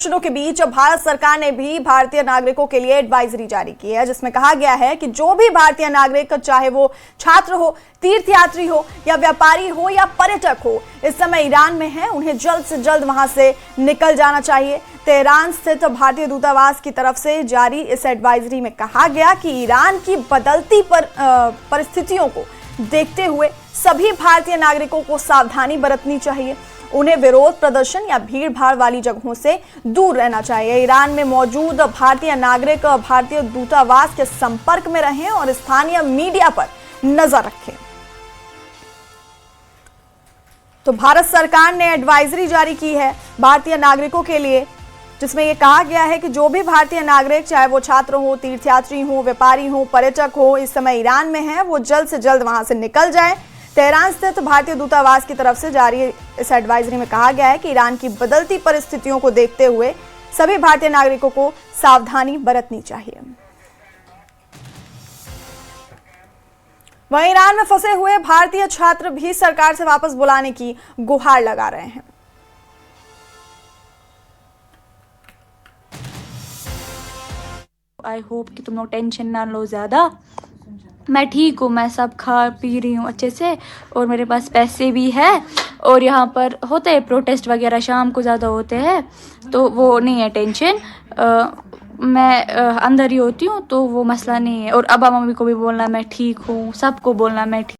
प्रदर्शनों के बीच भारत सरकार ने भी भारतीय नागरिकों के लिए एडवाइजरी जारी की है, जिसमें कहा गया है कि जो भी भारतीय नागरिक, चाहे वो छात्र हो, तीर्थयात्री हो या व्यापारी हो या पर्यटक हो, इस समय ईरान में है, उन्हें जल्द से जल्द वहां से निकल जाना चाहिए। तेहरान स्थित भारतीय दूतावास की तरफ से जारी इस एडवाइजरी में कहा गया कि ईरान की बदलती परिस्थितियों को देखते हुए सभी भारतीय नागरिकों को सावधानी बरतनी चाहिए। उन्हें विरोध प्रदर्शन या भीड़ भाड़ वाली जगहों से दूर रहना चाहिए। ईरान में मौजूद भारतीय नागरिक भारतीय दूतावास के संपर्क में रहें और स्थानीय मीडिया पर नजर रखें। तो भारत सरकार ने एडवाइजरी जारी की है भारतीय नागरिकों के लिए, जिसमें यह कहा गया है कि जो भी भारतीय नागरिक, चाहे वो छात्र हो, तीर्थयात्री हो, व्यापारी हो, पर्यटक हो, इस समय ईरान में है, वो जल्द से जल्द वहां से निकल जाए। तेहरान स्थित भारतीय दूतावास की तरफ से जारी इस एडवाइजरी में कहा गया है कि ईरान की बदलती परिस्थितियों को देखते हुए सभी भारतीय नागरिकों को सावधानी बरतनी चाहिए। वहीं ईरान में फंसे हुए भारतीय छात्र भी सरकार से वापस बुलाने की गुहार लगा रहे हैं। आई होप कि तुम लोग टेंशन ना लो ज़्यादा। मैं ठीक हूँ, मैं सब खा पी रही हूँ अच्छे से और मेरे पास पैसे भी है। और यहाँ पर होते हैं प्रोटेस्ट वगैरह, शाम को ज़्यादा होते हैं, तो वो नहीं है टेंशन। मैं अंदर ही होती हूँ, तो वो मसला नहीं है। और अब्बा मम्मी को भी बोलना मैं ठीक हूँ, सबको बोलना मैं ठीक।